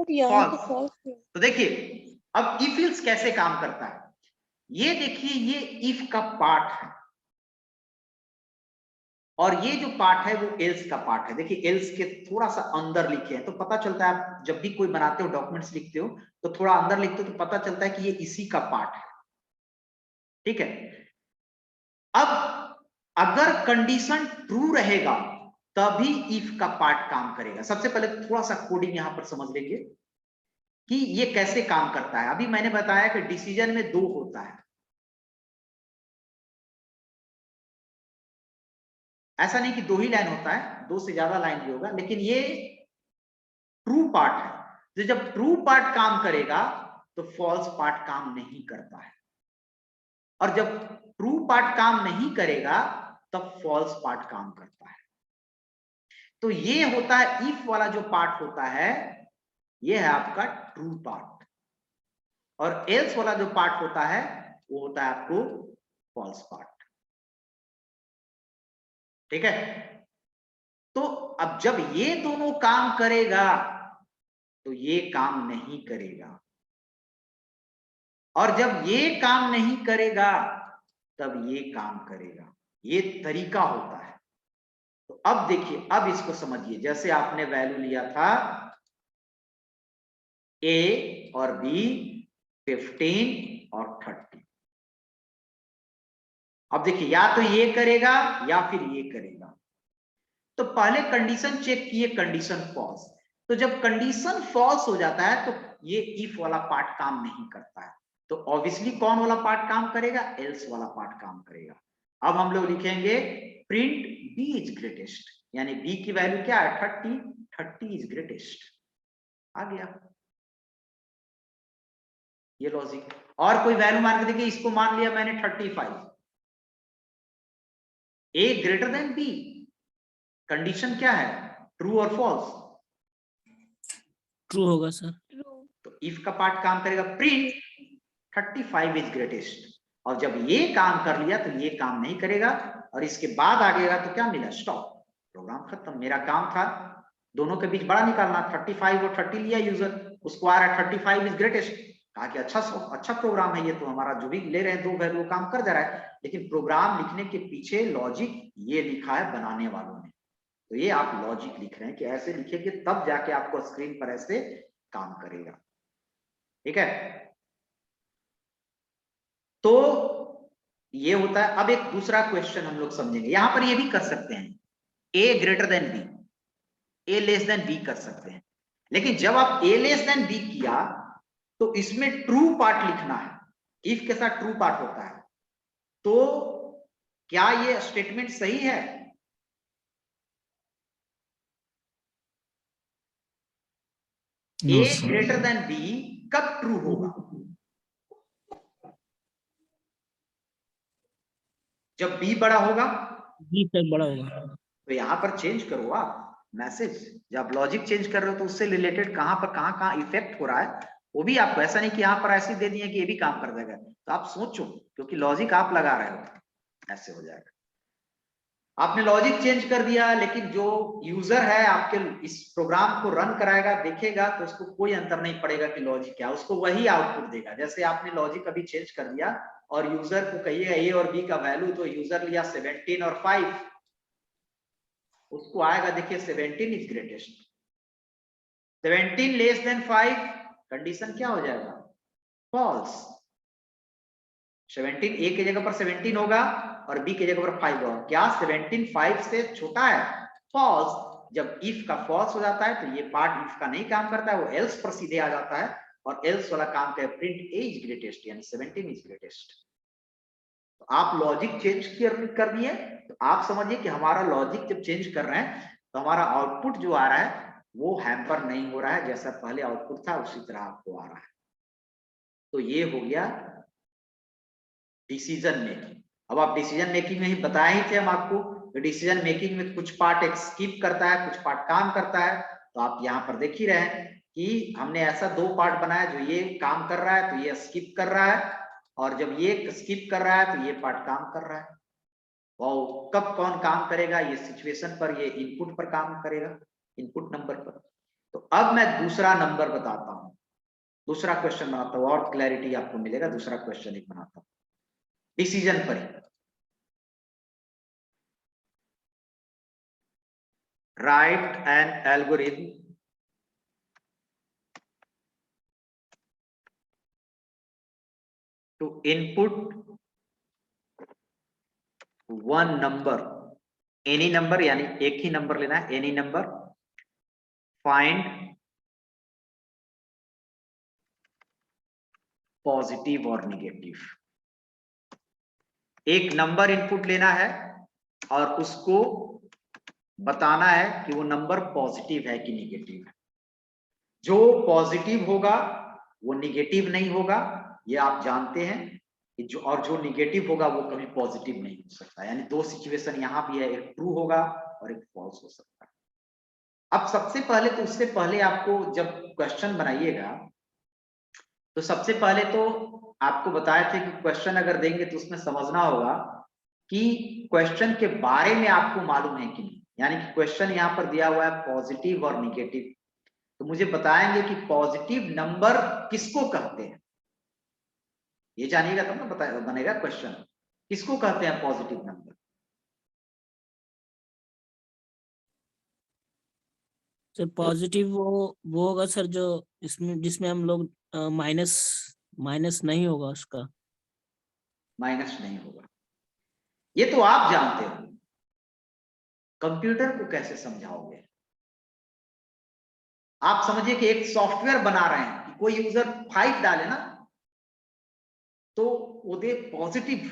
यहाँ तो False। false है। तो देखिए अब इफ इल्स कैसे काम करता है, ये देखिए ये इफ का पार्ट है, और ये जो पार्ट है वो एल्स का पार्ट है। देखिए एल्स के थोड़ा सा अंदर लिखे हैं तो पता चलता है, आप जब भी कोई बनाते हो डॉक्यूमेंट्स लिखते हो तो थोड़ा अंदर लिखते हो तो पता चलता है कि ये इसी का पार्ट है। ठीक है, अब अगर कंडीशन ट्रू रहेगा तभी इफ का पार्ट काम करेगा। सबसे पहले थोड़ा सा कोडिंग यहां पर समझ लेंगे कि ये कैसे काम करता है। अभी मैंने बताया कि डिसीजन में दो होता है, ऐसा नहीं कि दो ही लाइन होता है, दो से ज्यादा लाइन भी होगा, लेकिन ये ट्रू पार्ट है। तो जब ट्रू पार्ट काम करेगा तो फॉल्स पार्ट काम नहीं करता है, और जब ट्रू पार्ट काम नहीं करेगा तब फॉल्स पार्ट काम करता है। तो ये होता है इफ वाला जो पार्ट होता है, ये है आपका ट्रू पार्ट, और एल्स वाला जो पार्ट होता है वो होता है आपको फॉल्स पार्ट। ठीक है। तो अब जब ये दोनों काम करेगा तो ये काम नहीं करेगा, और जब ये काम नहीं करेगा तब ये काम करेगा। ये तरीका होता है। तो अब देखिए, अब इसको समझिए। जैसे आपने वैल्यू लिया था ए और बी 15 और 30। अब देखिए, या तो ये करेगा या फिर ये करेगा। तो पहले कंडीशन चेक किए, कंडीशन फॉल्स। तो जब कंडीशन फॉल्स हो जाता है तो ये इफ वाला पार्ट काम नहीं करता है। तो ऑब्वियसली कौन वाला पार्ट काम करेगा? एल्स वाला पार्ट काम करेगा। अब हम लोग लिखेंगे प्रिंट बी इज ग्रेटेस्ट, यानी बी की वैल्यू क्या है? 30 इज ग्रेटेस्ट। आ गया ये लॉजिक। और कोई वैल्यू मान के देखिए, इसको मान लिया मैंने 35, ए ग्रेटर देन बी। कंडीशन क्या है? ट्रू और फॉल्स? ट्रू होगा सर। ट्रू। तो इफ का पार्ट काम करेगा प्रिंट 35 इज ग्रेटेस्ट, और जब ये काम कर लिया तो ये काम नहीं करेगा, और इसके बाद आगेगा तो क्या मिला? स्टॉप, प्रोग्राम खत्म। मेरा काम था दोनों के बीच बड़ा निकालना, 35 और 30 लिया यूजर, उसको आ रहा है 35 इज ग्रेटेस्ट। कहा कि अच्छा प्रोग्राम है ये, तो हमारा जो भी ले रहे हैं दो वैल्यू काम कर जा रहा है। लेकिन प्रोग्राम लिखने के पीछे लॉजिक ये लिखा है बनाने वालों ने। तो ये आप लॉजिक लिख रहे हैं कि ऐसे लिखेंगे तब जाके आपको स्क्रीन पर ऐसे काम करेगा। ठीक है, तो ये होता है। अब एक दूसरा क्वेश्चन हम लोग समझेंगे। यहां पर ये भी कर सकते हैं, ए ग्रेटर देन बी, ए लेस देन बी कर सकते हैं। लेकिन जब आप ए लेस देन बी किया तो इसमें ट्रू पार्ट लिखना है। इफ के साथ ट्रू पार्ट होता है। तो क्या ये स्टेटमेंट सही है? ए ग्रेटर देन बी कब ट्रू होगा? जब बी बड़ा होगा। बी से बड़ा होगा। तो यहां पर चेंज करो आप मैसेज। जब लॉजिक चेंज कर रहे हो तो उससे रिलेटेड कहां इफेक्ट हो रहा है वो भी आपको, ऐसा नहीं कि यहां पर ऐसे दे दिए कि ये भी काम कर देगा। तो आप सोचो, क्योंकि लॉजिक आप लगा रहे हो, ऐसे हो जाएगा। आपने लॉजिक चेंज कर दिया, लेकिन जो यूजर है आपके इस प्रोग्राम को रन कराएगा, देखेगा, तो उसको कोई अंतर नहीं पड़ेगा कि लॉजिक क्या, उसको वही आउटपुट देगा। जैसे आपने लॉजिक अभी चेंज कर दिया और यूजर को कहिए ए और बी का वैल्यू, तो यूजर लिया 17 और 5, उसको आएगा देखिए 17 is greatest. 17 less than 5, condition क्या हो जाएगा? फॉल्स। 17 ए की जगह पर 17 होगा और बी की जगह पर 5 होगा। क्या 17 5 से छोटा है? फॉल्स। जब इफ का फॉल्स हो जाता है तो ये पार्ट इफ का नहीं काम करता है, वो एल्स पर सीधे आ जाता है, और एल्स वाला काम क्या है? प्रिंट ए इज ग्रेटेस्ट, यानी 17 इज ग्रेटेस्ट। तो आप लॉजिक चेंज कर दिए, तो आप समझिए कि हमारा लॉजिक जब चेंज कर रहे हैं तो हमारा आउटपुट जो आ रहा है वो हैम्पर नहीं हो रहा है, जैसा पहले आउटपुट था उसी तरह आपको आ रहा है। तो ये हो गया डिसीजन मेकिंग। अब आप डिसीजन मेकिंग में ही बताए ही थे हम आपको, डिसीजन मेकिंग में कुछ पार्ट एक स्किप करता है, कुछ पार्ट काम करता है। तो आप यहाँ पर देख ही रहे हैं कि हमने ऐसा दो पार्ट बनाया, जो ये काम कर रहा है तो ये स्किप कर रहा है, और जब ये स्किप कर रहा है तो ये पार्ट काम कर रहा है। और कब कौन काम करेगा? ये सिचुएशन पर, ये इनपुट पर काम करेगा, इनपुट नंबर पर। तो अब मैं दूसरा नंबर बताता हूं, दूसरा क्वेश्चन बनाता हूं, और क्लैरिटी आपको मिलेगा। दूसरा क्वेश्चन एक बनाता हूं डिसीजन पर ही। Write an algorithm to input one number, any number, यानी एक ही नंबर लेना है, एनी नंबर, फाइंड पॉजिटिव और निगेटिव। एक नंबर इनपुट लेना है और उसको बताना है कि वो नंबर पॉजिटिव है कि निगेटिव है। जो पॉजिटिव होगा वो निगेटिव नहीं होगा, ये आप जानते हैं कि जो निगेटिव होगा वो कभी पॉजिटिव नहीं हो सकता। यानी दो सिचुएशन यहाँ भी है, एक ट्रू होगा और एक फॉल्स हो सकता है। अब सबसे पहले तो, उससे पहले आपको जब क्वेश्चन बनाइएगा तो सबसे पहले तो आपको बताए थे कि क्वेश्चन अगर देंगे तो उसमें समझना होगा कि क्वेश्चन के बारे में आपको मालूम है कि नहीं, यानी कि क्वेश्चन यहाँ पर दिया हुआ है पॉजिटिव और निगेटिव, तो मुझे बताएंगे कि पॉजिटिव नंबर किसको कहते हैं, ये जानिएगा तब ना बता बनेगा क्वेश्चन, किसको कहते हैं पॉजिटिव नंबर। सर पॉजिटिव वो होगा सर जो इसमें जिसमें हम लोग माइनस माइनस नहीं होगा उसका। माइनस नहीं होगा, ये तो आप जानते हो, कंप्यूटर को कैसे समझाओगे। आप समझिए कि एक सॉफ्टवेयर बना रहे हैं कि कोई यूजर 5 डाले ना तो वो दे पॉजिटिव,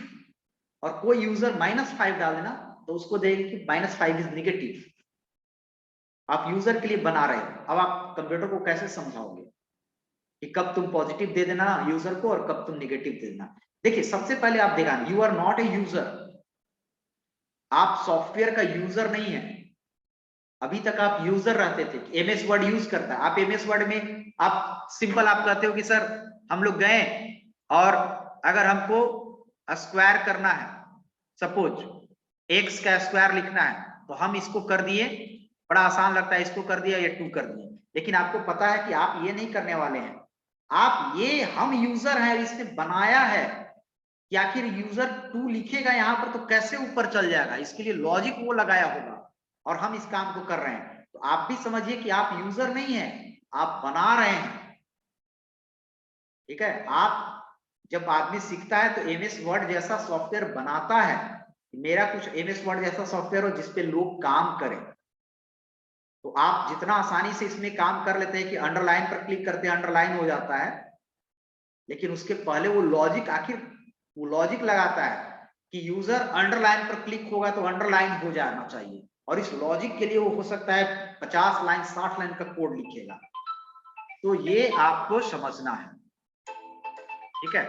और कोई यूजर -5 डाले ना तो उसको देगा कि -5 इज निगेटिव। आप यूजर के लिए बना रहे हो, अब आप कंप्यूटर को कैसे समझाओगे कि कब तुम पॉजिटिव दे देना यूजर को और कब तुम निगेटिव दे देना। देखिए सबसे पहले आप देखा, you are not a user, आप सॉफ्टवेयर का यूजर नहीं है। अभी तक आप यूजर रहते थे, एमएस वर्ड यूज करता है, आप एमएस वर्ड में आप सिंपल आप कहते हो कि सर हम लोग गए और अगर हमको स्क्वायर करना है, सपोज एक्स का स्क्वायर लिखना है तो हम इसको कर दिए, बड़ा आसान लगता है, इसको कर दिया या 2 कर दिए, लेकिन आपको पता है कि आप ये नहीं करने वाले हैं। आप ये हम यूजर हैं, इसने बनाया है कि आखिर यूजर 2 लिखेगा यहां पर तो कैसे ऊपर चल जाएगा, इसके लिए लॉजिक वो लगाया होगा और हम इस काम को कर रहे हैं। तो आप भी समझिए कि आप यूजर नहीं है, आप बना रहे हैं। ठीक है, आप जब आदमी सीखता है तो एमएस वर्ड जैसा सॉफ्टवेयर बनाता है, मेरा कुछ एमएस वर्ड जैसा सॉफ्टवेयर हो जिसपे लोग काम करें, तो आप जितना आसानी से इसमें काम कर लेते हैं कि अंडरलाइन पर क्लिक करते हैं अंडरलाइन हो जाता है, लेकिन उसके पहले वो लॉजिक, आखिर वो लॉजिक लगाता है कि यूजर अंडरलाइन पर क्लिक होगा तो अंडरलाइन हो जाना चाहिए, और इस लॉजिक के लिए वो हो सकता है 50 लाइन 60 लाइन का कोड लिखेगा। तो ये आपको समझना है, ठीक है।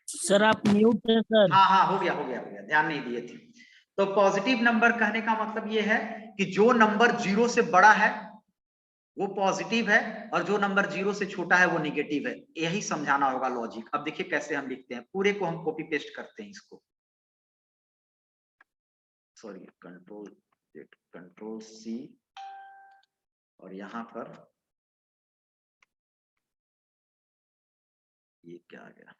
सर आप म्यूट है सर। हाँ हाँ, हो गया हो गया हो गया, ध्यान नहीं दिए थे। तो पॉजिटिव नंबर कहने का मतलब ये है कि जो नंबर 0 से बड़ा है वो पॉजिटिव है और जो नंबर 0 से छोटा है वो निगेटिव है, यही समझाना होगा लॉजिक। अब देखिए कैसे हम लिखते हैं, पूरे को हम कॉपी पेस्ट करते हैं इसको, सॉरी कंट्रोल सी, और यहां पर ये क्या आ गया,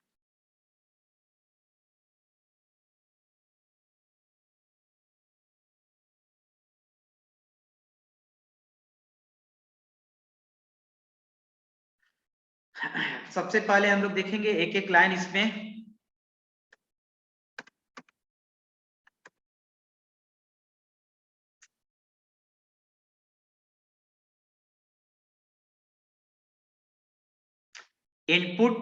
सबसे पहले हम लोग देखेंगे एक एक लाइन इसमें। इनपुट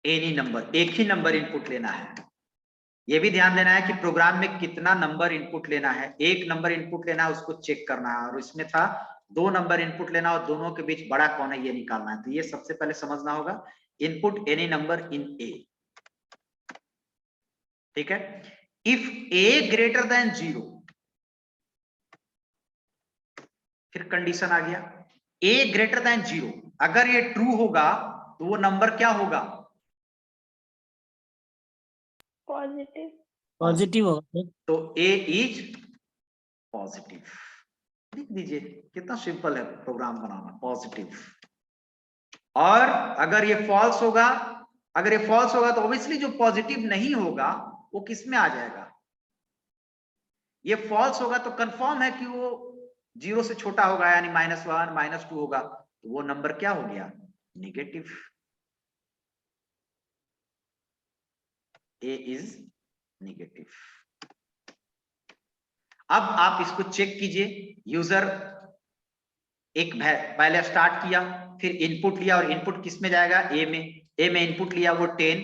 एनी नंबर, एक ही नंबर इनपुट लेना है। यह भी ध्यान देना है कि प्रोग्राम में कितना नंबर इनपुट लेना है। एक नंबर इनपुट लेना है, उसको चेक करना है, और इसमें था 2 नंबर इनपुट लेना और दोनों के बीच बड़ा कौन है ये निकालना है। तो ये सबसे पहले समझना होगा, इनपुट एनी नंबर इन ए, ठीक है। इफ ए ग्रेटर देन 0, फिर कंडीशन आ गया ए ग्रेटर देन 0, अगर ये ट्रू होगा तो वो नंबर क्या होगा, पॉजिटिव। पॉजिटिव होगा सर। तो ए इज पॉजिटिव। लिख दीजिए, कितना सिंपल है प्रोग्राम बनाना, पॉजिटिव। और अगर ये फॉल्स होगा, अगर ये फॉल्स होगा तो ऑब्वियसली जो पॉजिटिव नहीं होगा वो किस में आ जाएगा, ये फॉल्स होगा तो कंफर्म है कि वो 0 से छोटा होगा, यानी -1 -2 होगा, तो वो नंबर क्या हो गया, नेगेटिव। A is negative. अब आप इसको चेक कीजिए, यूजर एक पहले स्टार्ट किया, फिर इनपुट लिया, और इनपुट किस में जाएगा, ए में। ए में इनपुट लिया वो 10,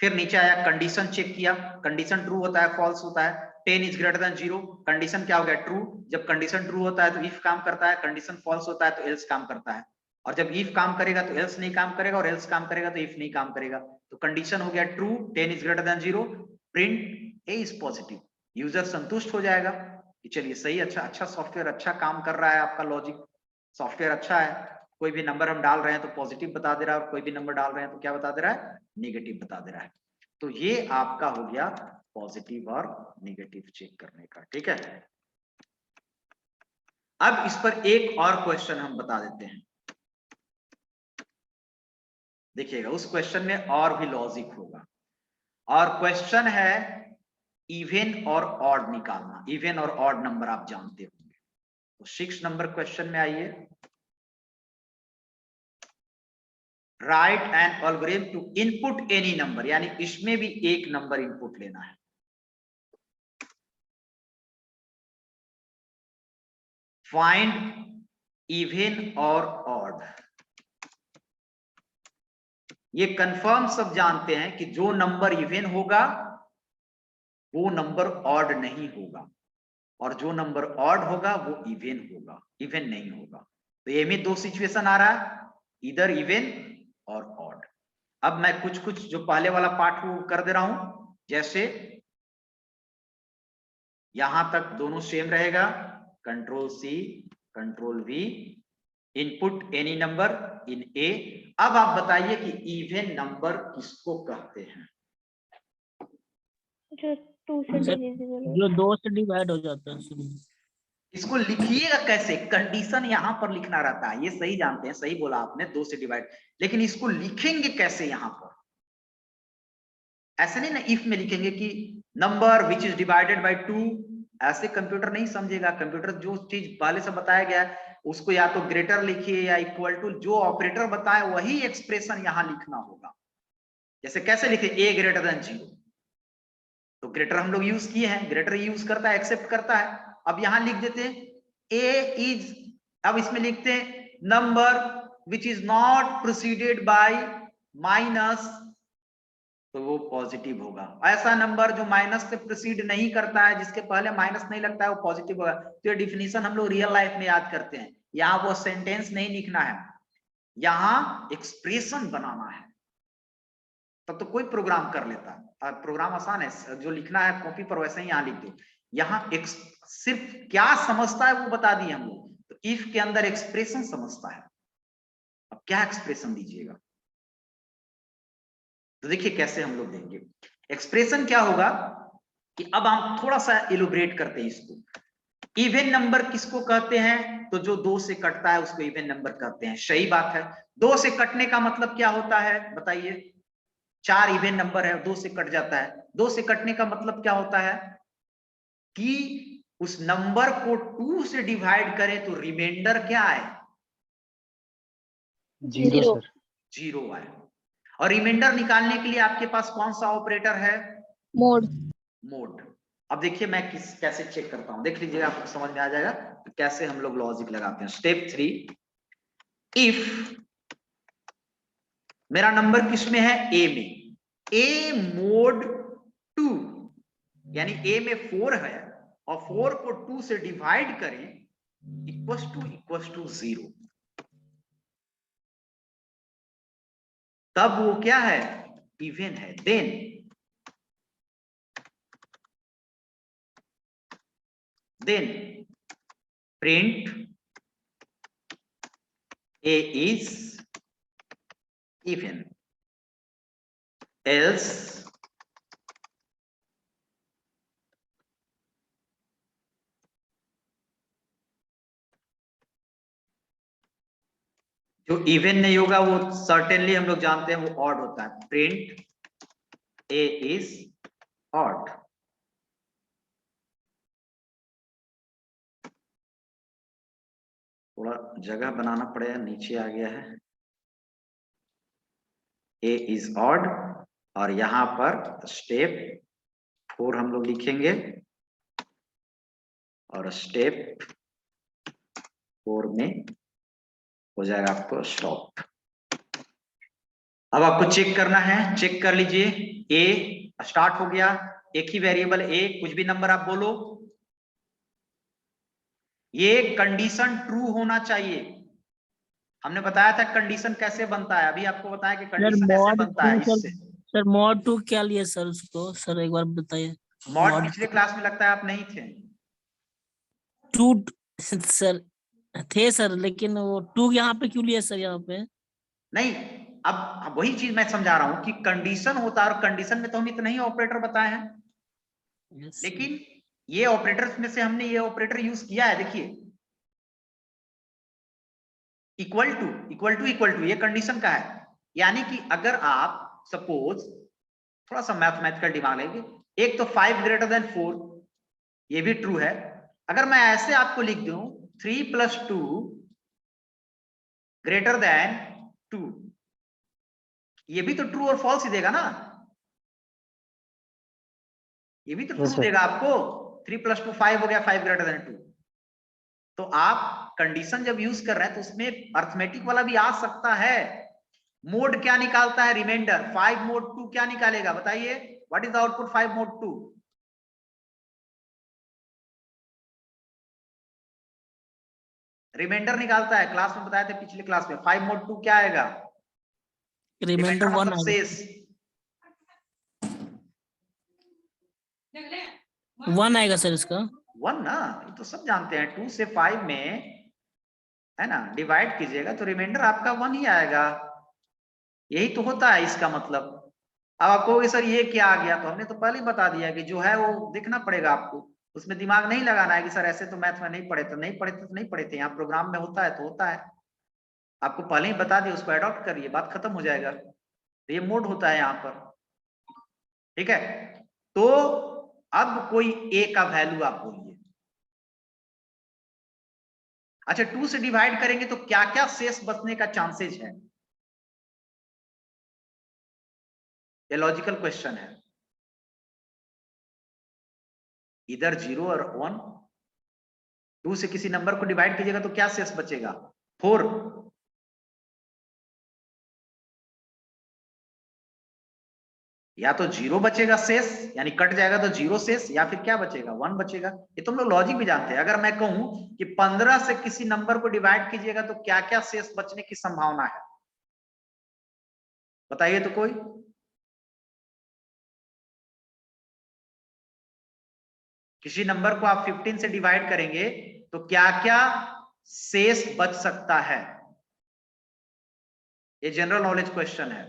फिर नीचे आया कंडीशन चेक किया, कंडीशन ट्रू होता है फॉल्स होता है, 10 इज ग्रेटर देन 0, कंडीशन क्या हो गया, ट्रू। जब कंडीशन ट्रू होता है तो इफ काम करता है, कंडीशन फॉल्स होता है तो एल्स काम करता है, और जब इफ काम करेगा तो एल्स नहीं काम करेगा, और एल्स काम करेगा तो इफ नहीं काम करेगा। तो कंडीशन हो गया true, 10 is greater than 0, print A is positive. User संतुष्ट हो जाएगा कि चलिए सही, अच्छा सॉफ्टवेयर अच्छा काम कर रहा है, आपका लॉजिक सॉफ्टवेयर अच्छा है। कोई भी नंबर हम डाल रहे हैं तो पॉजिटिव बता दे रहा है, और कोई भी नंबर डाल रहे हैं तो क्या बता दे रहा है, नेगेटिव बता दे रहा है। तो ये आपका हो गया पॉजिटिव और नेगेटिव चेक करने का, ठीक है। अब इस पर एक और क्वेश्चन हम बता देते हैं, देखिएगा उस क्वेश्चन में और भी लॉजिक होगा। और क्वेश्चन है इवन और ऑड निकालना। इवन और ऑड नंबर आप जानते होंगे। तो 6 नंबर क्वेश्चन में आइए, write an algorithm to input any number, यानी इसमें भी एक नंबर इनपुट लेना है। फाइंड इवन और ऑड। ये कंफर्म सब जानते हैं कि जो नंबर इवन होगा वो नंबर ऑड नहीं होगा, और जो नंबर ऑड होगा वो इवन होगा, इवन नहीं होगा। तो ये में 2 सिचुएशन आ रहा है, इधर इवन और ऑड। अब मैं कुछ जो पहले वाला पार्ट वो कर दे रहा हूं, जैसे यहां तक दोनों सेम रहेगा, control C control V, input any number in A. अब आप बताइए कि इवन नंबर किसको कहते हैं, जो 2 से सर, डिविजिबल हो। जो 2 से डिवाइड हो जाता है सर। इसको लिखिएगा कैसे, कंडीशन यहां पर लिखना रहता है, ये सही जानते हैं, सही बोला आपने 2 से डिवाइड, लेकिन इसको लिखेंगे कैसे यहां पर, ऐसे नहीं ना इफ में लिखेंगे कि number which is divided by 2, ऐसे कंप्यूटर नहीं समझेगा। कंप्यूटर जो चीज पहले से बताया गया है उसको या तो ग्रेटर लिखिए या इक्वल टू, जो ऑपरेटर बताए वही एक्सप्रेशन यहां लिखना होगा। जैसे कैसे लिखे, ए ग्रेटर देन 0, तो ग्रेटर हम लोग यूज किए हैं, ग्रेटर यूज करता है, एक्सेप्ट करता है। अब यहां लिख देते हैं ए इज, अब इसमें लिखते हैं number which is not proceeded by minus, तो वो पॉजिटिव होगा। ऐसा नंबर जो माइनस से प्रोसीड नहीं करता है, जिसके पहले माइनस नहीं लगता है, वो पॉजिटिव होगा। तो ये डिफिनीशन हम लोग रियल लाइफ में याद करते हैं। यहाँ वो सेंटेंस नहीं लिखना है, यहाँ एक्सप्रेशन बनाना है, तब तो कोई प्रोग्राम कर लेता है। प्रोग्राम आसान है, जो लिखना है कॉपी पर वैसे ही यहाँ लिख दो। यहाँ सिर्फ क्या समझता है वो बता दिए हम लोग। तो इफ के अंदर एक्सप्रेशन समझता है, अब क्या एक्सप्रेशन दीजिएगा, तो देखिए कैसे हम लोग देंगे एक्सप्रेशन। क्या होगा कि अब हम थोड़ा सा इलुब्रेट करते हैं इसको। इवन नंबर किसको कहते हैं? तो जो 2 से कटता है उसको इवन नंबर कहते हैं। सही बात है। 2 से कटने का मतलब क्या होता है बताइए? 4 इवन नंबर है, 2 से कट जाता है। 2 से कटने का मतलब क्या होता है कि उस नंबर को 2 से डिवाइड करें तो रिमाइंडर क्या आए? Zero Zero. सर। 0 आए। और रिमाइंडर निकालने के लिए आपके पास कौन सा ऑपरेटर है? Mode. मोड। अब देखिए मैं कैसे चेक करता हूं, देख लीजिएगा, आपको समझ में आ जाएगा कि कैसे हम लोग लॉजिक लगाते हैं। स्टेप 3, इफ मेरा नंबर किस में है? ए में। ए मोड 2 यानी ए में 4 है और 4 को 2 से डिवाइड करें इक्वल टू 0, तब वो क्या है? इवन है। Then print A is even, else जो इवन नहीं होगा वो सर्टेनली हम लोग जानते हैं वो ऑड होता है। Print A is odd। थोड़ा जगह बनाना पड़ेगा, नीचे आ गया है। A is odd और यहां पर स्टेप 4 हम लोग लिखेंगे और स्टेप 4 में हो जाएगा आपको स्टॉप। अब आपको चेक करना है, चेक कर लीजिए। ए स्टार्ट हो गया, एक ही वेरिएबल ए, कुछ भी नंबर आप बोलो। ये कंडीशन ट्रू होना चाहिए। हमने बताया था कंडीशन कैसे बनता है, अभी आपको बताया कि सर कंडीशन ऐसे मॉड बनता है 2 इससे। सर मॉड 2 क्या लिया सर उसको? सर एक बार बताइए। मॉड मॉड पिछले क्लास में लगता है आप नहीं थे। 2 सर थे सर, लेकिन वो 2 यहाँ पे क्यों लिया सर? यहाँ पे नहीं, अब वही चीज मैं समझा रहा हूं कि कंडीशन होता है और कंडीशन में तो हम इतने ही ऑपरेटर बताए हैं, Yes, लेकिन ये ऑपरेटर्स में से हमने ये ऑपरेटर यूज किया है। देखिए इक्वल टू ये कंडीशन का है, यानी कि अगर आप सपोज थोड़ा सा मैथमेटिकल दिमाग लेंगे, एक तो 5 ग्रेटर देन 4, ये भी ट्रू है। अगर मैं ऐसे आपको लिख दूं 3 + 2 ग्रेटर देन 2, ये भी तो ट्रू और फॉल्स ही देगा ना, ये भी तो Yes, ट्रू sir. देगा आपको। 3 + 2 5 हो गया, 5 ग्रेटर देन 2। तो आप कंडीशन जब यूज कर रहे हैं तो उसमें अर्थमेटिक वाला भी आ सकता है। मोड क्या निकालता है? रिमाइंडर। 5 मोड 2 क्या निकालेगा बताइए? What is the output 5 mod 2? Remainder निकालता है, क्लास में बताए थे पिछले क्लास में। 5 मोड 2 क्या आएगा? रिमाइंडर रिमाइंडर 1 मतलब आएगा। शेष। 1 आएगा सर इसका। 1 ना, ये तो सब जानते हैं। 2 से 5 में है ना डिवाइड कीजिएगा तो रिमाइंडर आपका 1 ही आएगा, यही तो होता है इसका मतलब। अब आपको सर ये क्या आ गया, तो हमने तो पहले ही बता दिया कि जो है वो देखना पड़ेगा आपको, उसमें दिमाग नहीं लगाना है कि सर ऐसे तो मैथ में नहीं पढ़े थे, यहाँ प्रोग्राम में होता है तो होता है। आपको पहले ही बता दिया, उसको अडॉप्ट करिए, बात खत्म हो जाएगा। ये मोड होता है यहाँ पर, ठीक है। तो अब कोई ए का वैल्यू आप बोलिए। अच्छा 2 से डिवाइड करेंगे तो क्या क्या शेष बचने का चांसेस है? ये लॉजिकल क्वेश्चन है। इधर 0 और 1, 2 से किसी नंबर को डिवाइड कीजिएगा तो क्या शेष बचेगा? 4। या तो 0 बचेगा शेष, यानी कट जाएगा तो 0 शेष, या फिर क्या बचेगा? 1 बचेगा। ये तुम लोग लॉजिक भी जानते हैं। अगर मैं कहूं कि 15 से किसी नंबर को डिवाइड कीजिएगा तो क्या क्या शेष बचने की संभावना है? बताइए तो कोई। किसी नंबर को आप 15 से डिवाइड करेंगे तो क्या क्या शेष बच सकता है? ये जनरल नॉलेज क्वेश्चन है।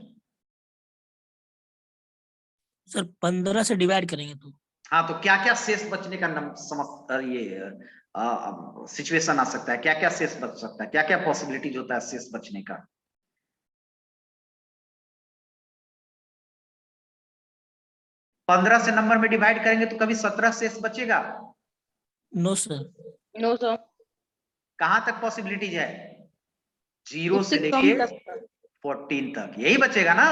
सर 15 से डिवाइड करेंगे तो हाँ, तो क्या क्या शेष बचने का ये सिचुएशन आ सकता है, क्या क्या शेष बच सकता है, क्या क्या पॉसिबिलिटीज होता है शेष बचने का। 15 से नंबर में डिवाइड करेंगे तो कभी 17 शेष बचेगा? No sir. No sir. कहां तक पॉसिबिलिटीज है? 0 उससे से कम लेके तक। 14 तक, यही बचेगा ना,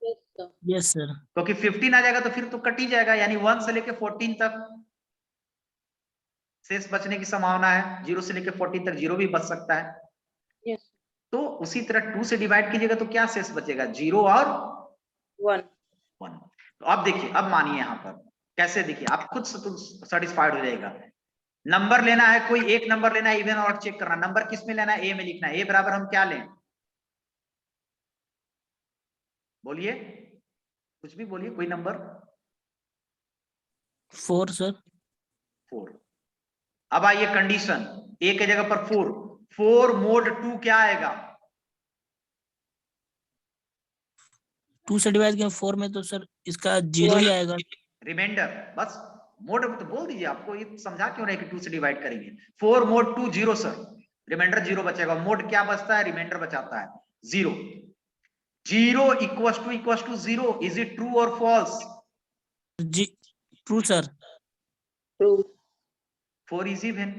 यस सर। Yes sir. क्योंकि 15 आ जाएगा तो फिर तो कट ही जाएगा, यानी 1 से लेके 14 तक शेष बचने की संभावना है। 0 से लेके 14 तक 0 भी बच सकता है। यस। तो उसी तरह 2 से डिवाइड कीजिएगा तो क्या शेष बचेगा? 0 और 1। 1। तो अब देखिए, अब मानिए यहाँ पर कैसे, देखिए आप खुद से तो सेटिस्फाइड हो जाएगा। नंबर लेना है, कोई एक नंबर लेना है, इवन और चेक करना। नंबर किस में लेना है? ए में लिखना है। ए बराबर हम क्या लें? बोलिए, कुछ भी बोलिए, कोई नंबर। 4 सर। 4। अब आइए कंडीशन, ए के जगह पर 4, 4 mod 2 क्या आएगा? 2 से डिवाइड किया 4 में तो सर इसका 0 ही आएगा। रिमाइंडर, बस मोड तो बोल दीजिए, आपको ये समझा क्यों रहे कि 2 से डिवाइड करेंगे। 4 mod 2 0 सर, रिमाइंडर 0 बचेगा। मोड क्या बचता है? रिमाइंडर बचाता है 0। 0 equals to 0, is it true और फॉल्स? जी true sir. True. 4 is even,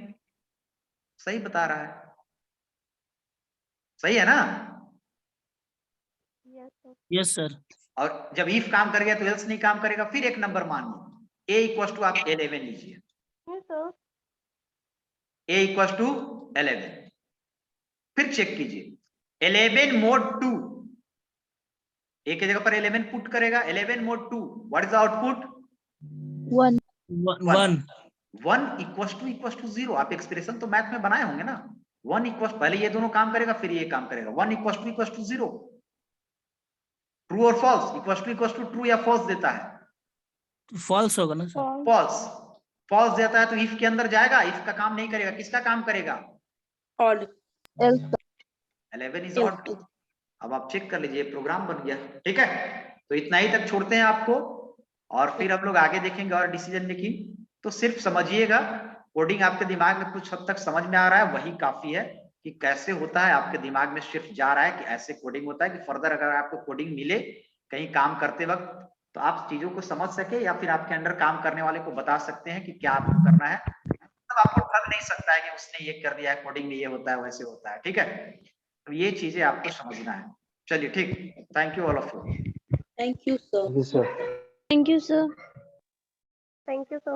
सही बता रहा है, सही है ना? Yes, sir. Yes sir. और जब इफ काम कर गया तो एल्स नहीं काम करेगा। फिर एक नंबर मानिए, ए इक्वल्स टू, आप 11 लीजिए, Yes, sir. A equals to 11। फिर चेक कीजिए, 11 mod 2, ए के जगह पर 11 पुट करेगा। 11 mod 2, what is the output? 1. 1 1 equals to 0। आप एक्सप्रेशन तो मैथ में बनाए होंगे ना। 1 इक्वल्स, पहले ये दोनों काम करेगा फिर ये काम करेगा। 1 इक्वल्स टू 0, ट्रू और फॉल्स? इक्वल्स टू ट्रू या फॉल्स देता है? फॉल्स होगा ना सर। False. फॉल्स। फॉल्स देता है तो इफ के अंदर जाएगा, इफ का काम नहीं करेगा, किसका काम करेगा? ऑड। Else. 11 is odd. अब आप चेक कर लीजिए, प्रोग्राम बन गया। ठीक है, तो इतना ही तक छोड़ते हैं आपको, और फिर हम लोग आगे देखेंगे और डिसीजन मेकिंग। तो सिर्फ समझिएगा, कोडिंग आपके दिमाग में कुछ हद तक समझ में आ रहा है, वही काफी है कि कैसे होता है। आपके दिमाग में शिफ्ट जा रहा है कि ऐसे कोडिंग होता है, कि फर्दर अगर आपको कोडिंग मिले कहीं काम करते वक्त तो आप चीजों को समझ सके, या फिर आपके अंडर काम करने वाले को बता सकते हैं कि क्या आपको करना है। तब आपको ठग नहीं सकता है कि उसने ये कर दिया है, कोडिंग में ये होता है, वैसे होता है। ठीक है, तो ये चीजें आपको समझना है। चलिए ठीक, thank you all of you. Thank you sir. Thank you, sir. Thank you, sir.